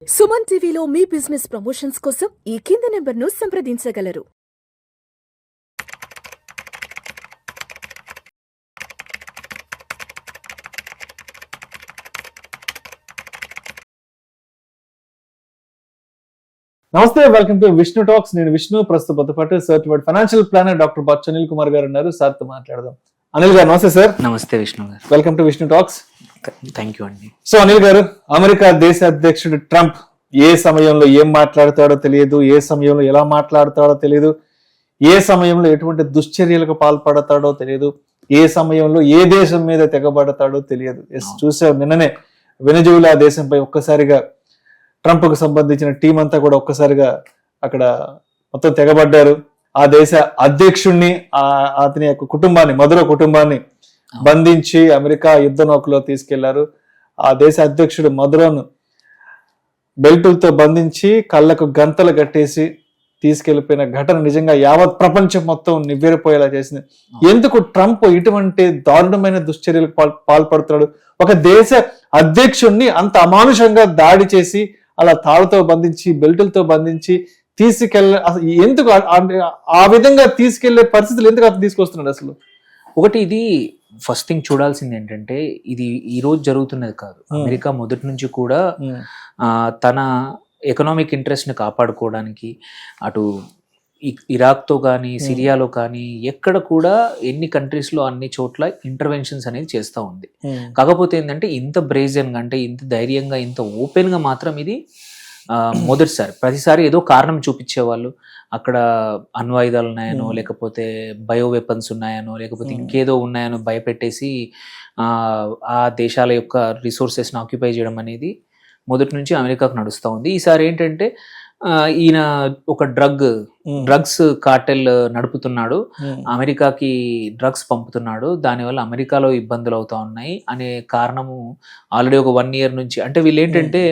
సుమన్ టీవీలో మీ business promotions కోసం ఈ కింది నెంబర్ను సంప్రదించగలరు. నమస్తే, వెల్కమ్ టు విష్ణు టాక్స్. నేను విష్ణు. ప్రస్తుతం పాటు certified financial planner doctor Botsa Anil Kumar గారు ఉన్నారు. సార్తో మాట్లాడదాం. అనిల్ గారు నమస్తే సార్. నమస్తే విష్ణు గారు. Welcome to Vishnu talks. Thank you అండి. సో అనిల్ గారు, అమెరికా దేశ అధ్యక్షుడు ట్రంప్ ఏ సమయంలో ఏం మాట్లాడతాడో తెలియదు, ఏ సమయంలో ఎలా మాట్లాడతాడో తెలియదు, ఏ సమయంలో ఎటువంటి దుశ్చర్యలకు పాల్పడతాడో తెలియదు, ఏ సమయంలో ఏ దేశం మీద తెగబడతాడో తెలియదు. చూసాం నిన్ననే వెనజులా దేశంపై ఒక్కసారిగా ట్రంప్ కు సంబంధించిన టీం అంతా కూడా ఒక్కసారిగా అక్కడ మొత్తం తెగబడ్డారు. ఆ దేశ అధ్యక్షుణ్ణి, అతని యొక్క కుటుంబాన్ని, మధుర కుటుంబాన్ని బంధించి అమెరికా యుద్ధ నౌకలో తీసుకెళ్లారు. ఆ దేశ అధ్యక్షుడు మధురను బెల్టులతో బంధించి కళ్ళకు గంతలు కట్టేసి తీసుకెళ్లిపోయిన ఘటన నిజంగా యావత్ ప్రపంచం మొత్తం నివ్వెరపోయేలా చేసింది. ఎందుకు ట్రంప్ ఇటువంటి దారుణమైన దుశ్చర్యలకు పాల్పడుతున్నాడు? ఒక దేశ అధ్యక్షుణ్ణి అంత అమానుషంగా దాడి చేసి అలా తాడుతో బంధించి బెల్టులతో బంధించి ఎందుకు ఆ విధంగా తీసుకెళ్లే పరిస్థితులు ఎందుకు అతను తీసుకొస్తున్నాడు? అసలు ఒకటి, ఇది ఫస్ట్ థింగ్ చూడాల్సింది ఏంటంటే, ఇది ఈ రోజు జరుగుతున్నది కాదు. అమెరికా మొదటి నుంచి కూడా తన ఎకనామిక్ ఇంట్రెస్ట్ ని కాపాడుకోవడానికి అటు ఇరాక్తో కానీ సిరియాలో కానీ ఎక్కడ కూడా ఎన్ని కంట్రీస్లో అన్ని చోట్ల ఇంటర్వెన్షన్స్ అనేది చేస్తూ ఉంది. కాకపోతే ఏంటంటే ఇంత బ్రేజన్గా, అంటే ఇంత ధైర్యంగా, ఇంత ఓపెన్గా మాత్రం ఇది మొదటిసారి. ప్రతిసారి ఏదో కారణం చూపించేవాళ్ళు, అక్కడ అణ్వాయుధాలు ఉన్నాయనో, లేకపోతే బయో వెపన్స్ ఉన్నాయనో, లేకపోతే ఇంకేదో ఉన్నాయనో భయపెట్టేసి ఆ దేశాల యొక్క రిసోర్సెస్ని ఆక్యుపై చేయడం అనేది మొదటి నుంచి అమెరికాకు నడుస్తూ ఉంది. ఈసారి ఏంటంటే ఈయన ఒక డ్రగ్స్ కార్టెల్ నడుపుతున్నాడు, అమెరికాకి డ్రగ్స్ పంపుతున్నాడు, దానివల్ల అమెరికాలో ఇబ్బందులు అవుతా ఉన్నాయి అనే కారణము ఆల్రెడీ ఒక 1 year నుంచి. అంటే వీళ్ళు ఏంటంటే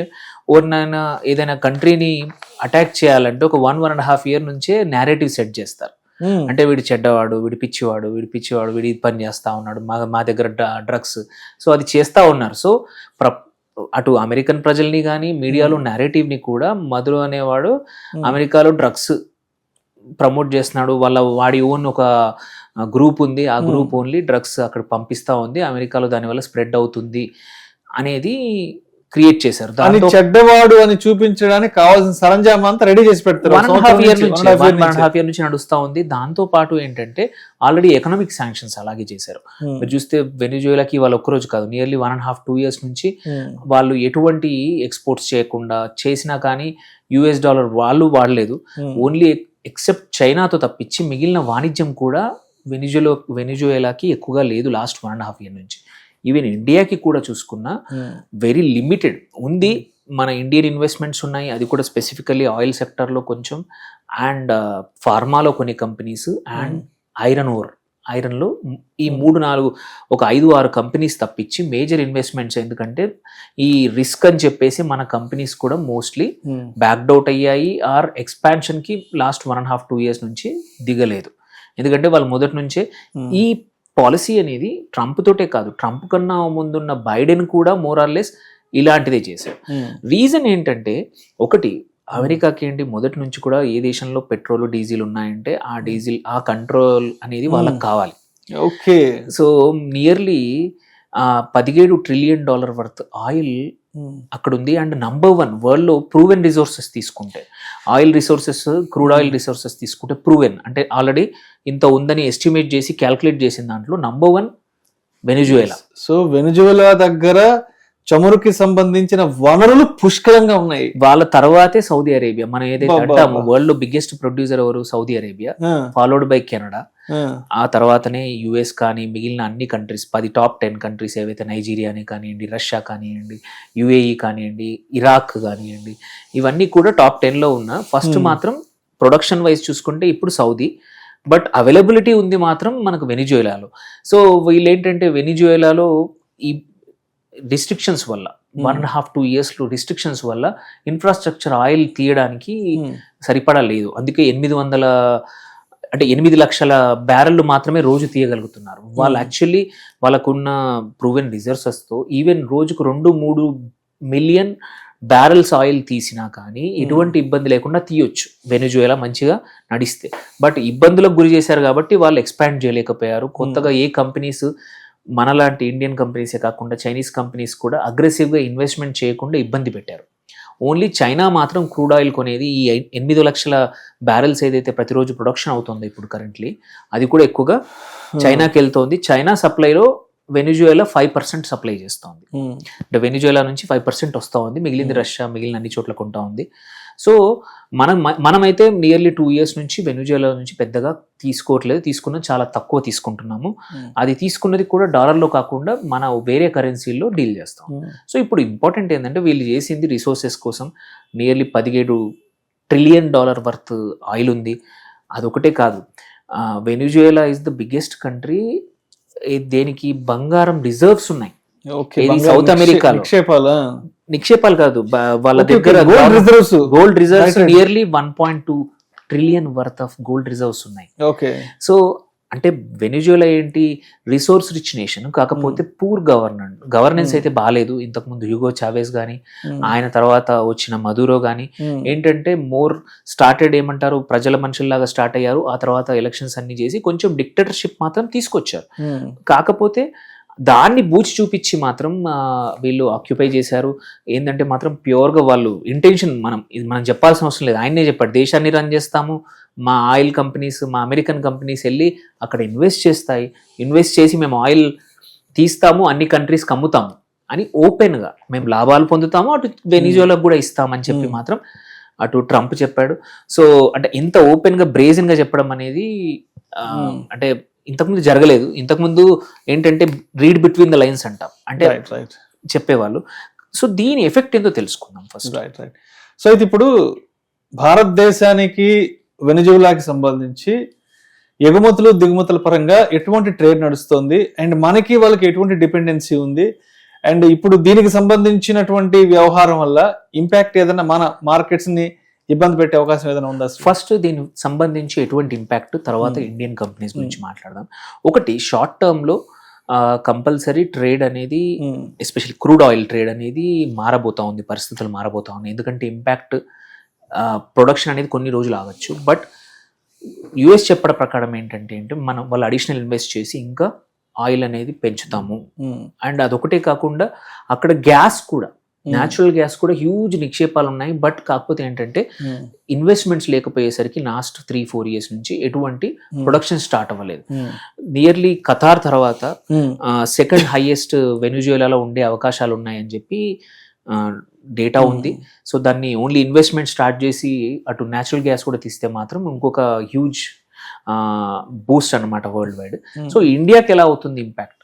ఎవరినైనా ఏదైనా కంట్రీని అటాక్ చేయాలంటే ఒక 1.5 year నుంచే నేరేటివ్ సెట్ చేస్తారు. అంటే వీడు చెడ్డవాడు, వీడి పిచ్చివాడు, వీడి పని చేస్తా ఉన్నాడు, మా దగ్గర డ్రగ్స్. సో అది చేస్తా ఉన్నారు. సో అటు అమెరికన్ ప్రజల్ని కానీ మీడియాలో నేరేటివ్ని కూడా మధురు అనేవాడు అమెరికాలో డ్రగ్స్ ప్రమోట్ చేస్తున్నాడు, వాడి ఓన్ ఒక గ్రూప్ ఉంది, ఆ గ్రూప్ ఓన్లీ డ్రగ్స్ అక్కడ పంపిస్తా ఉంది, అమెరికాలో దానివల్ల స్ప్రెడ్ అవుతుంది అనేది క్రియేట్ చేశారు. చెడ్డవాడు అని చూపించడానికి కావాల్సిన సరంజామా అంతా రెడీ చేసి పెడతారు. 1.5 year నుంచి నడుస్తా ఉంది. దాంతో పాటు ఏంటంటే ఆల్రెడీ ఎకనామిక్ శాంక్షన్స్ అలాగే చేశారు. మీరు చూస్తే వెనిజువేలాకి వాళ్ళు ఒక్కరోజు కాదు, నియర్లీ 1.5-2 years నుంచి వాళ్ళు ఎటువంటి ఎక్స్పోర్ట్స్ చేయకుండా చేసినా కానీ US dollar వాళ్ళు వాడలేదు. ఓన్లీ ఎక్సెప్ట్ చైనాతో తప్పించి మిగిలిన వాణిజ్యం కూడా వెనిజువేలాకి ఎక్కువగా లేదు లాస్ట్ 1.5 year నుంచి. ఈవెన్ ఇండియాకి కూడా చూసుకున్నా వెరీ లిమిటెడ్ ఉంది. మన ఇండియన్ ఇన్వెస్ట్మెంట్స్ ఉన్నాయి, అది కూడా స్పెసిఫికల్లీ ఆయిల్ సెక్టర్లో కొంచెం, అండ్ ఫార్మాలో కొన్ని కంపెనీస్, అండ్ ఐరన్లో ఈ 3-4 ఒక 5-6 కంపెనీస్ తప్పించి మేజర్ ఇన్వెస్ట్మెంట్స్. ఎందుకంటే ఈ రిస్క్ అని చెప్పేసి మన కంపెనీస్ కూడా మోస్ట్లీ బ్యాక్డౌట్ అయ్యాయి, ఆర్ ఎక్స్పాన్షన్కి లాస్ట్ 1.5-2 years నుంచి దిగలేదు. ఎందుకంటే వాళ్ళు మొదటి నుంచే ఈ పాలసీ అనేది ట్రంప్ తోటే కాదు, ట్రంప్ కన్నా ముందున్న బైడెన్ కూడా మోరార్లెస్ ఇలాంటిదే చేశారు. రీజన్ ఏంటంటే, ఒకటి, అమెరికాకి ఏంటి మొదటి నుంచి కూడా ఏ దేశంలో పెట్రోల్ డీజిల్ ఉన్నాయంటే ఆ కంట్రోల్ అనేది వాళ్ళకి కావాలి. Okay. So nearly $17 trillion worth oil అక్కడ ఉంది. అండ్ నంబర్ 1 వరల్డ్ లో ప్రూవెన్ రిసోర్సెస్ తీసుకుంటే, oil resources, crude oil resources తీసుకుంటే ప్రూవెన్ అంటే ఆల్రెడీ ఇంత ఉందని ఎస్టిమేట్ చేసి క్యాల్కులేట్ చేసిన దాంట్లో నంబర్ 1 వెనిజువేలా. సో వెనిజువేలా దగ్గర చమురుకి సంబంధించిన వనరులు పుష్కలంగా ఉన్నాయి. వాళ్ళ తర్వాతే సౌదీ అరేబియా. మనం ఏదైతే అంటామో వరల్డ్ లో బిగ్గెస్ట్ ప్రొడ్యూసర్ ఎవరు? Saudi Arabia, followed by Canada, ఆ తర్వాతనే US కానీ మిగిలిన అన్ని కంట్రీస్, 10 top 10 కంట్రీస్ ఏవైతే, నైజీరియాని కానివ్వండి, రష్యా కానివ్వండి, UAE కానివ్వండి, ఇరాక్ కానివ్వండి, ఇవన్నీ కూడా టాప్ 10లో ఉన్న. ఫస్ట్ మాత్రం ప్రొడక్షన్ వైజ్ చూసుకుంటే ఇప్పుడు సౌదీ, బట్ అవైలబిలిటీ ఉంది మాత్రం మనకు వెనిజువేలాలో. సో వీళ్ళు ఏంటంటే వెనిజువేలాలో ఈ రిస్ట్రిక్షన్స్ వల్ల 1.5-2 years రిస్ట్రిక్షన్స్ వల్ల ఇన్ఫ్రాస్ట్రక్చర్ ఆయిల్ తీయడానికి సరిపడా లేదు. అందుకే 8 లక్షల బ్యారెళ్ళు మాత్రమే రోజు తీయగలుగుతున్నారు. వాళ్ళు యాక్చువల్లీ వాళ్ళకున్న ప్రూవెన్ రిజర్వ్స్తో ఈవెన్ రోజుకు 2-3 మిలియన్ బ్యారెల్స్ ఆయిల్ తీసినా కానీ ఎటువంటి ఇబ్బంది లేకుండా తీయొచ్చు వెనిజువేలా మంచిగా నడిస్తే. బట్ ఇబ్బందులకు గురి చేశారు కాబట్టి వాళ్ళు ఎక్స్పాండ్ చేయలేకపోయారు. కొత్తగా ఏ కంపెనీస్ మనలాంటి ఇండియన్ కంపెనీసే కాకుండా చైనీస్ కంపెనీస్ కూడా అగ్రెసివ్గా ఇన్వెస్ట్మెంట్ చేయకుండా ఇబ్బంది పెట్టారు. ఓన్లీ చైనా మాత్రం క్రూడ్ ఆయిల్ కొనేది ఈ 8 లక్షల బ్యారెల్స్ ఏదైతే ప్రతిరోజు ప్రొడక్షన్ అవుతుందో ఇప్పుడు కరెంట్లీ, అది కూడా ఎక్కువగా చైనాకి వెళ్తోంది. చైనా సప్లైలో వెనిజువేలా 5% సప్లై చేస్తోంది. అంటే వెనిజువేలా నుంచి 5% వస్తూ ఉంది, మిగిలింది రష్యా, మిగిలిన అన్ని చోట్ల కొంటా ఉంది. సో మనమైతే నియర్లీ 2 years నుంచి వెనిజువేలా నుంచి పెద్దగా తీసుకోవట్లేదు, తీసుకున్న చాలా తక్కువ తీసుకుంటున్నాము. అది తీసుకున్నది కూడా డాలర్లో కాకుండా మన వేరే కరెన్సీల్లో డీల్ చేస్తాం. సో ఇప్పుడు ఇంపార్టెంట్ ఏంటంటే వీళ్ళు చేసింది రిసోర్సెస్ కోసం నియర్లీ $17 ట్రిలియన్ వర్త్ ఆయిల్ ఉంది. అదొకటే కాదు, Venezuela is the biggest country, దేనికి బంగారం రిజర్వ్స్ ఉన్నాయి. సౌత్ అమెరికాలో నిక్షేపాలు కాదు, వాళ్ళ దగ్గర gold reserves nearly 1.2 trillion worth of gold reserves ఉన్నాయి. సో అంటే వెనిజువేలా ఏంటి, రిసోర్స్ రిచ్ నేషన్, కాకపోతే పూర్ గవర్నెన్స్ అయితే బాగాలేదు. ఇంతకుముందు హ్యూగో చావేస్ కానీ ఆయన తర్వాత వచ్చిన మదూరో కానీ ఏంటంటే మోర్ స్టార్టెడ్ ఏమంటారు, ప్రజల మనుషుల్లాగా స్టార్ట్ అయ్యారు. ఆ తర్వాత ఎలక్షన్స్ అన్ని చేసి కొంచెం డిక్టేటర్షిప్ మాత్రం తీసుకొచ్చారు. కాకపోతే దాన్ని బూచి చూపించి మాత్రం వీళ్ళు ఆక్యుపై చేశారు. ఏంటంటే మాత్రం ప్యూర్గా వాళ్ళు ఇంటెన్షన్, మనం చెప్పాల్సిన అవసరం లేదు, ఆయనే చెప్పాడు దేశాన్ని రన్ చేస్తాము, మా ఆయిల్ కంపెనీస్, మా అమెరికన్ కంపెనీస్ వెళ్ళి అక్కడ ఇన్వెస్ట్ చేస్తాయి, ఇన్వెస్ట్ చేసి మేము ఆయిల్ తీస్తాము, అన్ని కంట్రీస్కి అమ్ముతాము అని ఓపెన్గా మేము లాభాలు పొందుతాము, అటు వెనిజువేలాకు కూడా ఇస్తామని చెప్పి మాత్రం అటు ట్రంప్ చెప్పాడు. సో అంటే ఇంత ఓపెన్గా బ్రేజన్గా చెప్పడం అనేది అంటే ఇంతకుముందు జరగలేదు. ఇంతకుముందు ఏంటంటే రీడ్ బిట్వీన్ ద లైన్స్ అంటాం, అంటే చెప్పేవాళ్ళు. సో దీని ఎఫెక్ట్ ఏంటో తెలుసుకుందాం ఫస్ట్. సో ఇది ఇప్పుడు భారతదేశానికి వెనిజువేలాకి సంబంధించి ఎగుమతులు దిగుమతుల పరంగా ఎటువంటి ట్రేడ్ నడుస్తుంది, అండ్ మనకి వాళ్ళకి ఎటువంటి డిపెండెన్సీ ఉంది, అండ్ ఇప్పుడు దీనికి సంబంధించినటువంటి వ్యవహారం వల్ల ఇంపాక్ట్ ఏదైనా మన మార్కెట్స్ ని ఇబ్బంది పెట్టే అవకాశం ఏదైనా ఉందా? ఫస్ట్ దీనికి సంబంధించి ఎటువంటి ఇంపాక్ట్, తర్వాత ఇండియన్ కంపెనీస్ గురించి మాట్లాడదాం. ఒకటి, షార్ట్ టర్మ్ లో కంపల్సరీ ట్రేడ్ అనేది, ఎస్పెషల్లీ క్రూడ్ ఆయిల్ ట్రేడ్ అనేది మారబోతా ఉంది, పరిస్థితులు మారబోతా ఉన్నాయి. ఎందుకంటే ఇంపాక్ట్ ప్రొడక్షన్ అనేది కొన్ని రోజులు ఆగచ్చు. బట్ యుఎస్ చెప్పడం ప్రకారం ఏంటంటే వాళ్ళు అడిషనల్ ఇన్వెస్ట్ చేసి ఇంకా ఆయిల్ అనేది పెంచుతాము. అండ్ అదొకటే కాకుండా అక్కడ గ్యాస్ కూడా, న్యాచురల్ గ్యాస్ కూడా హ్యూజ్ నిక్షేపాలు ఉన్నాయి. బట్ కాకపోతే ఏంటంటే ఇన్వెస్ట్మెంట్స్ లేకపోయేసరికి లాస్ట్ 3-4 years నుంచి ఎటువంటి ప్రొడక్షన్ స్టార్ట్ అవ్వలేదు. నియర్లీ ఖతార్ తర్వాత సెకండ్ హైయెస్ట్ వెనిజువేలాలో ఉండే అవకాశాలు ఉన్నాయని చెప్పి డేటా ఉంది. సో దాన్ని ఓన్లీ ఇన్వెస్ట్మెంట్ స్టార్ట్ చేసి అటు న్యాచురల్ గ్యాస్ కూడా తీస్తే మాత్రం ఇంకొక హ్యూజ్ బూస్ట్ అనమాట వరల్డ్ వైడ్. సో ఇండియాకి ఎలా అవుతుంది ఇంపాక్ట్?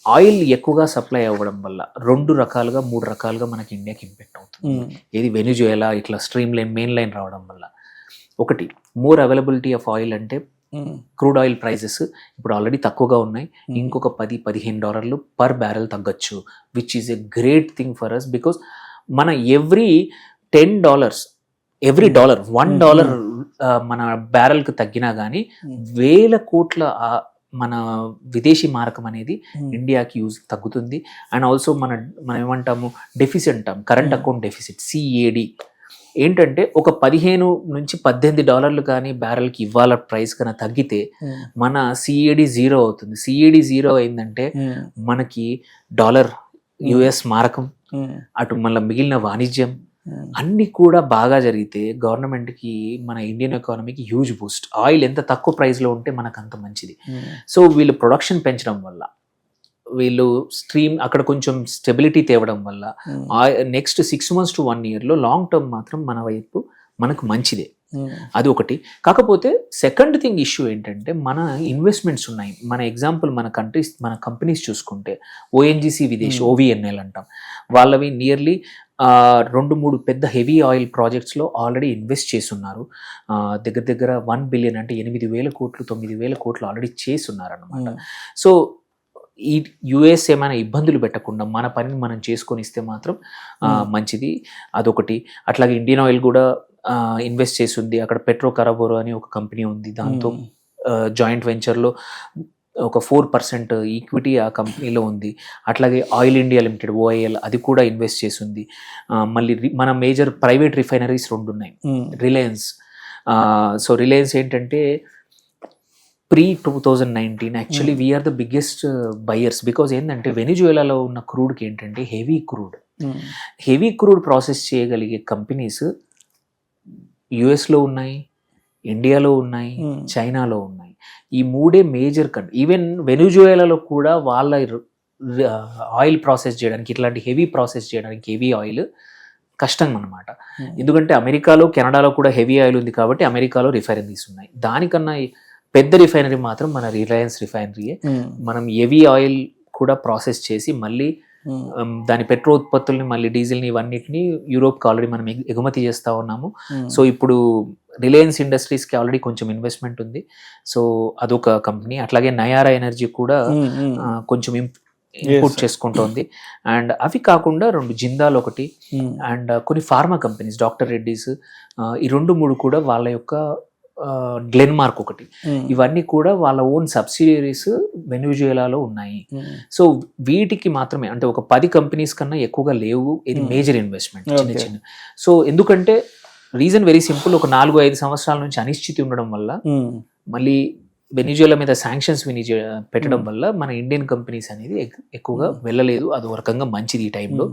ఆయిల్ ఎక్కువగా సప్లై అవ్వడం వల్ల 2 రకాలుగా 3 రకాలుగా మనకి ఇండియాకి ఇంపాక్ట్ అవుతుంది. ఏది వెనిజువేలా ఇట్లా స్ట్రీమ్ లైన్, మెయిన్ లైన్ రావడం వల్ల. ఒకటి, మోర్ అవైలబిలిటీ ఆఫ్ ఆయిల్, అంటే క్రూడ్ ఆయిల్ ప్రైజెస్ ఇప్పుడు ఆల్రెడీ తక్కువగా ఉన్నాయి, ఇంకొక $10-15 పర్ బ్యారెల్ తగ్గచ్చు, which is a great thing for us. Because మన ఎవ్రీ $10, ఎవ్రీ $1 మన బ్యారెల్కి తగ్గినా కానీ 1000 కోట్ల మన విదేశీ మారకం అనేది ఇండియాకి యూజ్ తగ్గుతుంది. అండ్ ఆల్సో మనం ఏమంటాము, డెఫిసిట్ అంటాం, కరెంట్ అకౌంట్ డెఫిసిట్, CAD. ఏంటంటే ఒక $15-18 కానీ బ్యారెల్కి ఇవ్వాల ప్రైస్ కన్నా తగ్గితే మన CAD 0 అవుతుంది. CAD 0 అయిందంటే మనకి డాలర్, US మారకం, అటు మళ్ళీ మిగిలిన వాణిజ్యం అన్ని కూడా బాగా జరిగితే గవర్నమెంట్కి, మన ఇండియన్ ఎకానమీకి హ్యూజ్ బూస్ట్. ఆయిల్ ఎంత తక్కువ ప్రైస్లో ఉంటే మనకు అంత మంచిది. సో వీళ్ళు ప్రొడక్షన్ పెంచడం వల్ల, వీళ్ళు స్ట్రీమ్ అక్కడ కొంచెం స్టెబిలిటీ తేవడం వల్ల next 6 months to 1 year long term మాత్రం మన వైపు మనకు మంచిదే. అది ఒకటి. కాకపోతే సెకండ్ థింగ్ ఇష్యూ ఏంటంటే మన ఇన్వెస్ట్మెంట్స్ ఉన్నాయి. మన ఎగ్జాంపుల్ మన కంపెనీస్ చూసుకుంటే ONGC విదేశ్, OVNL అంటాం, వాళ్ళవి నియర్లీ 2-3 పెద్ద హెవీ ఆయిల్ ప్రాజెక్ట్స్లో ఆల్రెడీ ఇన్వెస్ట్ చేస్తున్నారు. దగ్గర 1 billion, అంటే 8,000 కోట్లు 9,000 కోట్లు ఆల్రెడీ చేస్తున్నారు అన్నమాట. సో ఈ US ఏమైనా ఇబ్బందులు పెట్టకుండా మన పనిని మనం చేసుకొని ఇస్తే మాత్రం మంచిది. అదొకటి. అట్లాగే ఇండియన్ ఆయిల్ కూడా ఇన్వెస్ట్ చేస్తుంది. అక్కడ పెట్రో కరాబోరో అని ఒక కంపెనీ ఉంది, దాంతో జాయింట్ వెంచర్లో ఒక 4% ఈక్విటీ ఆ కంపెనీలో ఉంది. అట్లాగే ఆయిల్ ఇండియా లిమిటెడ్ OIL అది కూడా ఇన్వెస్ట్ చేసి ఉంది. మళ్ళీ మన మేజర్ ప్రైవేట్ రిఫైనరీస్ 2 ఉన్నాయి. రిలయన్స్, సో రిలయన్స్ ఏంటంటే pre-2019 యాక్చువల్లీ వీఆర్ ద బిగ్గెస్ట్ బయర్స్. బికాజ్ ఏంటంటే వెనిజువేలాలో ఉన్న క్రూడ్కి ఏంటంటే హెవీ క్రూడ్ ప్రాసెస్ చేయగలిగే కంపెనీస్ యుఎస్లో ఉన్నాయి, ఇండియాలో ఉన్నాయి, చైనాలో ఉన్నాయి. ఈ 3 మేజర్ కంట్రీ. ఈవెన్ వెనిజువేలాలో కూడా వాళ్ళ ఆయిల్ ప్రాసెస్ చేయడానికి, ఇట్లాంటి హెవీ ప్రాసెస్ చేయడానికి హెవీ ఆయిల్ కష్టం అన్నమాట. ఎందుకంటే అమెరికాలో, కెనడాలో కూడా హెవీ ఆయిల్ ఉంది కాబట్టి అమెరికాలో రిఫైనరీస్ ఉన్నాయి. దానికన్నా పెద్ద రిఫైనరీ మాత్రం మన రిలయన్స్ రిఫైనరీయే. మనం హెవీ ఆయిల్ కూడా ప్రాసెస్ చేసి మళ్ళీ దాని పెట్రో ఉత్పత్తుల్ని, మళ్ళీ డీజిల్ని, ఇవన్నిటిని యూరోప్కి ఆల్రెడీ మనం ఎగుమతి చేస్తూ ఉన్నాము. సో ఇప్పుడు రిలయన్స్ ఇండస్ట్రీస్కి ఆల్రెడీ కొంచెం ఇన్వెస్ట్మెంట్ ఉంది. సో అదొక కంపెనీ. అట్లాగే నయారా ఎనర్జీ కూడా కొంచెం ఇంపోర్ట్ చేసుకుంటోంది. అండ్ అవి కాకుండా 2 జిందాల్ ఒకటి, అండ్ కొన్ని ఫార్మా కంపెనీస్, డాక్టర్ రెడ్డీస్, ఈ 2-3 కూడా వాళ్ళ యొక్క గ్లెన్మార్క్ ఒకటి, ఇవన్నీ కూడా వాళ్ళ ఓన్ సబ్సిడరీస్ వెనిజువేలాలో ఉన్నాయి. సో వీటికి మాత్రమే, అంటే ఒక 10 కంపెనీస్ కన్నా ఎక్కువగా లేవు. ఇది మేజర్ ఇన్వెస్ట్మెంట్, చిన్న. సో ఎందుకంటే రీజన్ వెరీ సింపుల్. ఒక 4-5 సంవత్సరాల నుంచి అనిశ్చితి ఉండడం వల్ల, మళ్ళీ వెనిజువేలా మీద శాంక్షన్స్ పెట్టడం వల్ల మన ఇండియన్ కంపెనీస్ అనేది ఎక్కువగా వెళ్ళలేదు. అది ఒక రకంగా మంచిది ఈ టైంలో.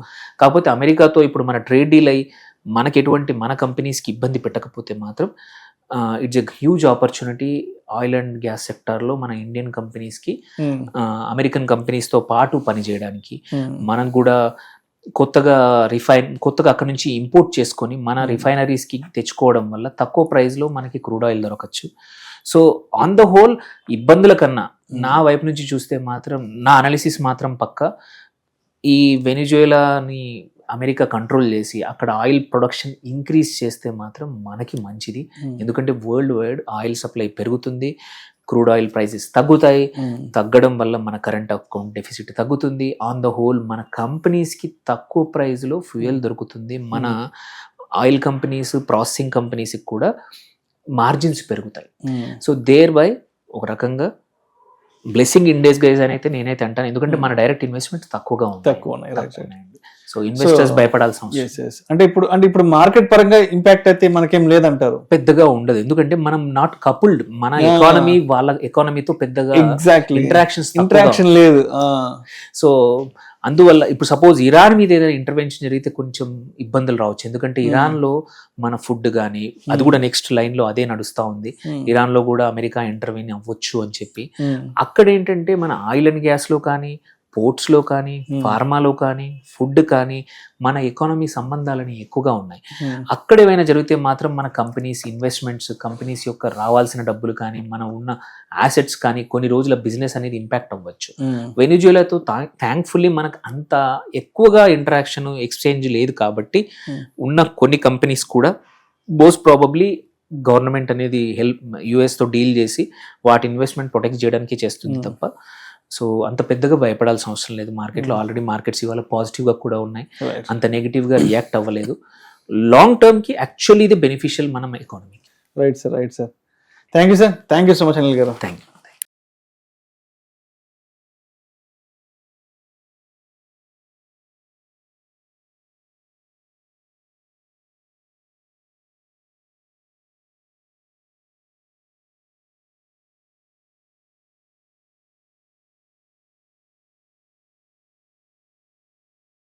కాకపోతే అమెరికాతో ఇప్పుడు మన ట్రేడ్ డీల్ అయ్యి మనకి ఎటువంటి, మన కంపెనీస్కి ఇబ్బంది పెట్టకపోతే మాత్రం it's a huge opportunity oil and gas సెక్టార్లో మన ఇండియన్ కంపెనీస్కి అమెరికన్ కంపెనీస్తో పాటు పనిచేయడానికి. మనం కూడా కొత్తగా అక్కడ నుంచి ఇంపోర్ట్ చేసుకొని మన రిఫైనరీస్కి తెచ్చుకోవడం వల్ల తక్కువ ప్రైస్లో మనకి క్రూడ్ ఆయిల్ దొరకచ్చు. సో ఆన్ ద హోల్ ఇబ్బందుల కన్నా నా వైపు నుంచి చూస్తే మాత్రం, నా అనాలిసిస్ మాత్రం పక్క, ఈ వెనిజువేలాని అమెరికా కంట్రోల్ చేసి అక్కడ ఆయిల్ ప్రొడక్షన్ ఇంక్రీజ్ చేస్తే మాత్రం మనకి మంచిది. ఎందుకంటే వరల్డ్ వైడ్ ఆయిల్ సప్లై పెరుగుతుంది, క్రూడ్ ఆయిల్ ప్రైసెస్ తగ్గుతాయి. తగ్గడం వల్ల మన కరెంట్ అకౌంట్ డెఫిసిట్ తగ్గుతుంది. ఆన్ ద హోల్ మన కంపెనీస్కి తక్కువ ప్రైస్లో ఫ్యూయల్ దొరుకుతుంది. మన ఆయిల్ కంపెనీస్, ప్రాసెసింగ్ కంపెనీస్కి కూడా మార్జిన్స్ పెరుగుతాయి. సో దేర్ బై ఒక రకంగా బ్లెస్సింగ్ ఇన్ డిస్గైజ్ అని అయితే నేనైతే అంటాను. ఎందుకంటే మన డైరెక్ట్ ఇన్వెస్ట్మెంట్ తక్కువ ఉన్నాయి. సో ఇన్వెస్టర్స్ భయపడాల్సిన అవసరం. అంటే ఇప్పుడు మార్కెట్ పరంగా ఇంపాక్ట్ అయితే మనకేం లేదంటారు, పెద్దగా ఉండదు. ఎందుకంటే మనం నాట్ కపుల్డ్, మన ఎకానమీ వాళ్ళ ఎకానమీతో పెద్దగా ఇంటరాక్షన్ లేదు. సో అందువల్ల ఇప్పుడు సపోజ్ ఇరాన్ మీద ఏదైనా ఇంటర్వెన్షన్ జరిగితే కొంచెం ఇబ్బందులు రావచ్చు. ఎందుకంటే ఇరాన్లో మన ఫుడ్ కానీ, అది కూడా నెక్స్ట్ లైన్లో అదే నడుస్తూ ఉంది. ఇరాన్లో కూడా అమెరికా ఇంటర్వ్యూని అవ్వచ్చు అని చెప్పి, అక్కడ ఏంటంటే మన ఆయిల్ అండ్ గ్యాస్లో కానీ, పోర్ట్స్లో కానీ, ఫార్మాలో కానీ, ఫుడ్ కానీ మన ఎకానమీ సంబంధాలని ఎక్కువగా ఉన్నాయి. అక్కడ ఏమైనా జరిగితే మాత్రం మన కంపెనీస్ ఇన్వెస్ట్మెంట్స్, కంపెనీస్ యొక్క రావాల్సిన డబ్బులు కానీ, మన ఉన్న యాసెట్స్ కానీ కొన్ని రోజుల బిజినెస్ అనేది ఇంపాక్ట్ అవ్వచ్చు. వెనిజువేలాతో థ్యాంక్ఫుల్లీ మనకు అంత ఎక్కువగా ఇంటరాక్షన్, ఎక్స్చేంజ్ లేదు కాబట్టి ఉన్న కొన్ని కంపెనీస్ కూడా మోస్ట్ ప్రాబబ్లీ గవర్నమెంట్ అనేది యుఎస్తో డీల్ చేసి వాటి ఇన్వెస్ట్మెంట్ ప్రొటెక్ట్ చేయడానికి చేస్తుంది తప్ప, సో అంత పెద్దగా భయపడాల్సిన అవసరం లేదు. మార్కెట్లో ఆల్రెడీ మార్కెట్స్ ఇవాళ పాజిటివ్గా కూడా ఉన్నాయి, అంత నెగిటివ్గా రియాక్ట్ అవ్వలేదు. లాంగ్ టర్మ్కి యాక్చువల్లీ ఇది బెనిఫిషియల్ మన ఎకానమీకి. Right sir. Thank you so much Anil garu. Thank you.